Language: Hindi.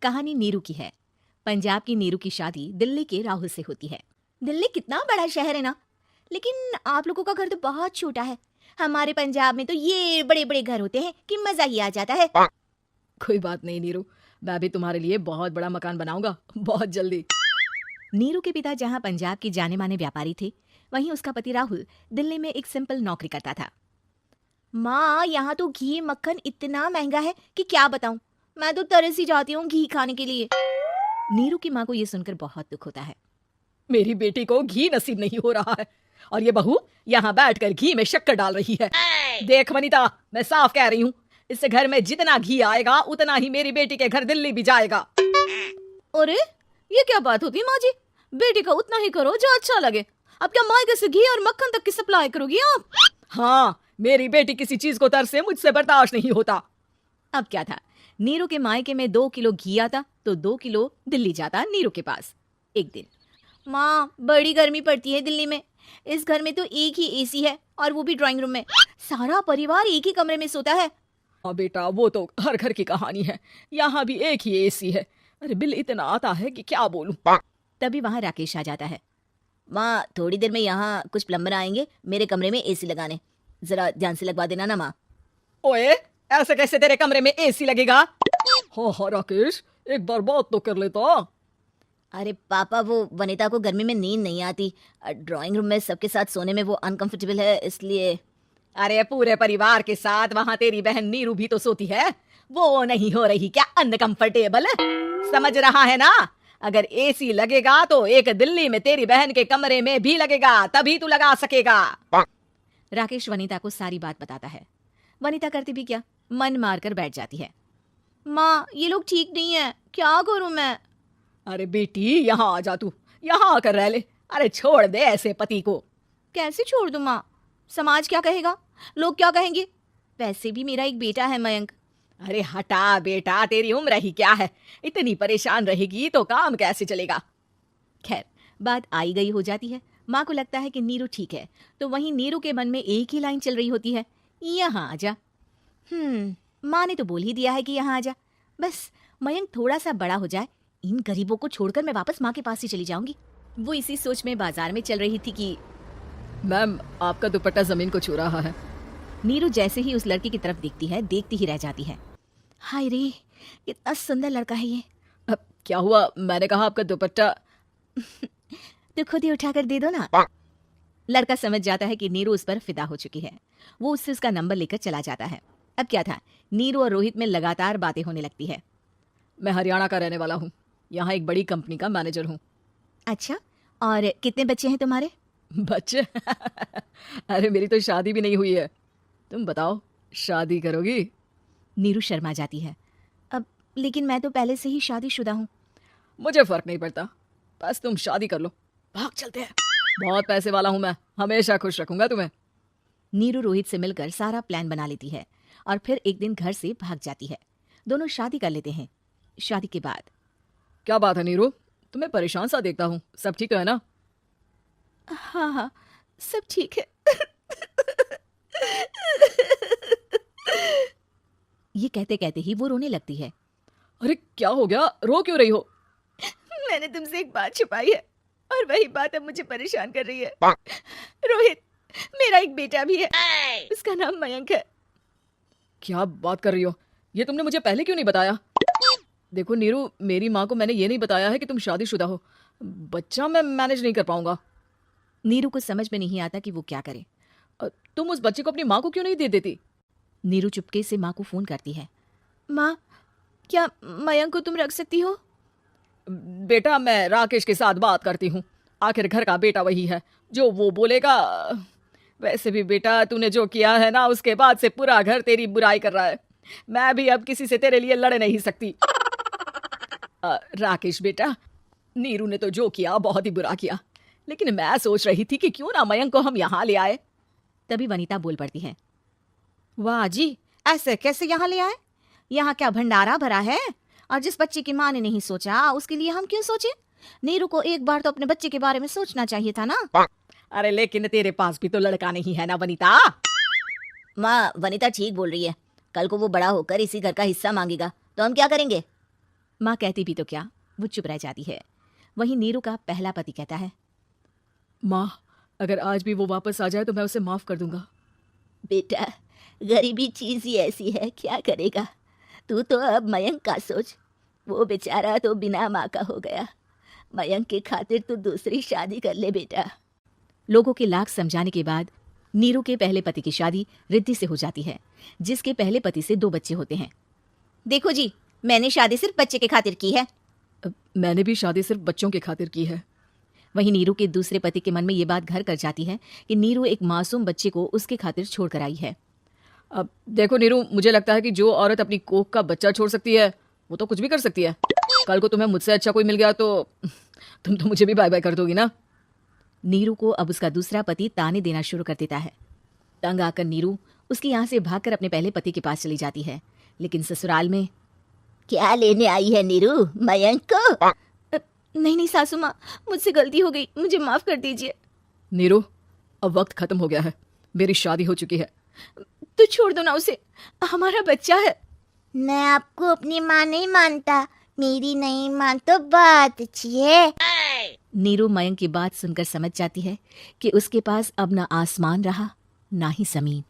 कहानी नीरू की है। पंजाब की नीरू की शादी दिल्ली के राहुल से होती है। दिल्ली कितना बड़ा शहर है ना, लेकिन आप लोगों का घर तो बहुत छोटा है। हमारे पंजाब में तो ये बड़े बड़े घर होते हैं कि मजा ही आ जाता है। कोई बात नहीं नीरू, मैं भी तुम्हारे लिए बहुत बड़ा मकान बनाऊंगा बहुत जल्दी। नीरू के पिता जहाँ पंजाब के जाने माने व्यापारी थे, वहीं उसका पति राहुल दिल्ली में एक सिंपल नौकरी करता था। माँ, यहाँ तो घी मक्खन इतना महंगा है कि क्या बताऊं। मैं तो तरस ही जाती हूँ घी खाने के लिए। नीरू की माँ को ये सुनकर बहुत दुख होता है। मेरी बेटी को घी नसीब नहीं हो रहा है और ये बहू यहाँ बैठकर घी में शक्कर डाल रही है। देख वनीता, मैं साफ कह रही हूँ, इस घर में जितना घी आएगा उतना ही मेरी बेटी के घर दिल्ली भी जाएगा। अरे ये क्या बात होती माँ जी, बेटी का उतना ही करो जो अच्छा लगे। अब क्या मायके से घी और मक्खन तक की सप्लाई करोगी आप? हाँ, मेरी बेटी किसी चीज को तरसे मुझसे बर्दाश्त नहीं होता। अब क्या था, नीरू के मायके में 2 किलो घी आता तो 2 किलो दिल्ली जाता नीरू के पास। एक दिन, माँ बड़ी गर्मी पड़ती है दिल्ली में। इस घर में तो एक ही एसी है और वो भी ड्राइंग रूम में। सारा परिवार एक ही कमरे में सोता है। हाँ बेटा, वो तो हर घर की कहानी है। यहाँ भी एक ही एसी है। अरे बिल इतना आता है कि क्या बोलूं। तभी वहाँ राकेश आ जाता है। माँ, थोड़ी देर में यहाँ कुछ प्लम्बर आएंगे मेरे कमरे में एसी लगाने, जरा ध्यान से लगवा देना ना माँ। ओए, ऐसे कैसे तेरे कमरे में एसी लगेगा? हाँ राकेश, एक बार बात तो कर लेता। अरे पापा, वो वनिता को गर्मी में नींद नहीं आती। ड्राइंग रूम में सबके साथ सोने में वो अनकंफर्टेबल है, इसलिए। अरे पूरे परिवार के साथ वहाँ तेरी बहन नीरू भी तो सोती है, वो नहीं हो रही क्या अनकंफर्टेबल? समझ रहा है ना? अगर एसी लगेगा तो एक दिल्ली में तेरी बहन के कमरे में भी लगेगा, तभी तू लगा सकेगा। राकेश वनिता को सारी बात बताता है। वनिता करती भी क्या, मन मारकर बैठ जाती है। माँ, ये लोग ठीक नहीं है, क्या करूं मैं? अरे बेटी, यहाँ आ जा, तू यहाँ आकर रह ले। अरे छोड़ दे ऐसे पति को। कैसे छोड़ दूं माँ? समाज क्या कहेगा, लोग क्या कहेंगे? वैसे भी मेरा एक बेटा है मयंक। अरे हटा बेटा, तेरी उम्र ही क्या है, इतनी परेशान रहेगी तो काम कैसे चलेगा। खैर, बात आई गई हो जाती है। माँ को लगता है कि नीरू ठीक है, तो वहीं नीरू के मन में एक ही लाइन चल रही होती है, यहाँ आ जा। माँ ने तो बोल ही दिया है कि यहाँ आ जा। बस मयंक थोड़ा सा बड़ा हो जाए, इन गरीबों को छोड़कर मैं वापस माँ के पास ही चली जाऊंगी। वो इसी सोच में बाजार में चल रही थी कि मैम, आपका दुपट्टा जमीन को छू रहा है। नीरू जैसे ही उस लड़के की तरफ देखती है, देखती ही रह जाती है। हाय रे, कितना सुंदर लड़का है ये। अब क्या हुआ? मैंने कहा आपका दुपट्टा। तो खुद ही उठाकर दे दो ना। लड़का समझ जाता है कि नीरू उस पर फिदा हो चुकी है। वो उससे उसका नंबर लेकर चला जाता है। अब क्या था, नीरू और रोहित में लगातार बातें होने लगती है। मैं हरियाणा का रहने वाला हूँ, यहाँ एक बड़ी कंपनी का मैनेजर हूँ। अच्छा, और कितने बच्चे हैं तुम्हारे? बच्चे? अरे मेरी तो शादी भी नहीं हुई है। तुम बताओ, शादी करोगी? नीरू शर्मा जाती है। अब लेकिन मैं तो पहले से ही शादीशुदा हूँ। मुझे फर्क नहीं पड़ता, बस तुम शादी कर लो, भाग चलते हैं। बहुत पैसे वाला हूँ मैं, हमेशा खुश रखूंगा तुम्हें। नीरू रोहित से मिलकर सारा प्लान बना लेती है और फिर एक दिन घर से भाग जाती है। दोनों शादी कर लेते हैं। शादी के बाद, क्या बात है नीरू, तुम्हें परेशान सा देखता हूँ, सब ठीक है ना? हाँ, सब ठीक है। ये कहते कहते ही वो रोने लगती है। अरे क्या हो गया, रो क्यों रही हो? मैंने तुमसे एक बात छुपाई है और वही बात अब मुझे परेशान कर रही है। रोहित, मेरा एक बेटा भी है, उसका नाम मयंक है। क्या बात कर रही हो, ये तुमने मुझे पहले क्यों नहीं बताया? देखो नीरू, मेरी माँ को मैंने ये नहीं बताया है कि तुम शादीशुदा हो। बच्चा मैं मैनेज नहीं कर पाऊंगा। नीरू को समझ में नहीं आता कि वो क्या करे। तुम उस बच्चे को अपनी माँ को क्यों नहीं दे देती? नीरू चुपके से माँ को फोन करती है। माँ, क्या मयंक को तुम रख सकती हो? बेटा, मैं राकेश के साथ बात करती हूँ, आखिर घर का बेटा वही है, जो वो बोलेगा। वैसे भी बेटा, तूने जो किया है ना, उसके बाद से पूरा घर तेरी बुराई कर रहा है। मैं भी अब किसी से तेरे लिए लड़ नहीं सकती। राकेश बेटा, नीरू ने तो जो किया बहुत ही बुरा किया, लेकिन मैं सोच रही थी कि क्यों ना मयंक को हम यहाँ ले आए। तभी वनीता बोल पड़ती है। वाह जी, ऐसे कैसे यहाँ ले आए? यहाँ क्या भंडारा भरा है? और जिस बच्चे की माँ ने नहीं सोचा, उसके लिए हम क्यों सोचे? नीरू को एक बार तो अपने बच्चे के बारे में सोचना चाहिए था ना। अरे लेकिन तेरे पास भी तो लड़का नहीं है ना वनीता। माँ, वनीता ठीक बोल रही है। कल को वो बड़ा होकर इसी घर का हिस्सा मांगेगा तो हम क्या करेंगे? माँ कहती भी तो क्या, वो चुप रह जाती है। वहीं नीरू का पहला पति कहता है, माँ, अगर आज भी वो वापस आ जाए तो मैं उसे माफ कर दूंगा। बेटा, गरीबी चीज ही ऐसी है, क्या करेगा। तू तो अब मयंक का सोच, वो बेचारा तो बिना माँ का हो गया। मयंक की खातिर तू दूसरी शादी कर ले बेटा। लोगों के लाख समझाने के बाद नीरू के पहले पति की शादी रिद्धि से हो जाती है, जिसके पहले पति से 2 बच्चे होते हैं। देखो जी, मैंने शादी सिर्फ बच्चे के खातिर की है। मैंने भी शादी सिर्फ बच्चों की खातिर की है। वहीं नीरू के दूसरे पति के मन में ये बात घर कर जाती है कि नीरू एक मासूम बच्चे को उसके खातिर छोड़ कर आई है। अब देखो नीरू, मुझे लगता है कि जो औरत अपनी कोख का बच्चा छोड़ सकती है वो तो कुछ भी कर सकती है। कल को तुम्हें मुझसे अच्छा कोई मिल गया तो तुम तो मुझे भी बाय बाय कर दोगी ना। नीरू को अब उसका दूसरा पति ताने देना शुरू कर देता है। तंग आकर नीरू उसकी यहाँ से भागकर अपने पहले पति के पास चली जाती है, लेकिन ससुराल में क्या लेने आई है नीरू, मयंक को? नहीं सासू माँ, मुझसे गलती हो गई, मुझे माफ कर दीजिए। नीरू, अब वक्त खत्म हो गया है, मेरी शादी हो चुकी है। तो छोड़ दो ना उसे, हमारा बच्चा है। मैं आपको अपनी माँ नहीं मानता, मेरी नहीं माँ तो बात अच्छी है। नीरू मयंक की बात सुनकर समझ जाती है कि उसके पास अब ना आसमान रहा ना ही जमीन।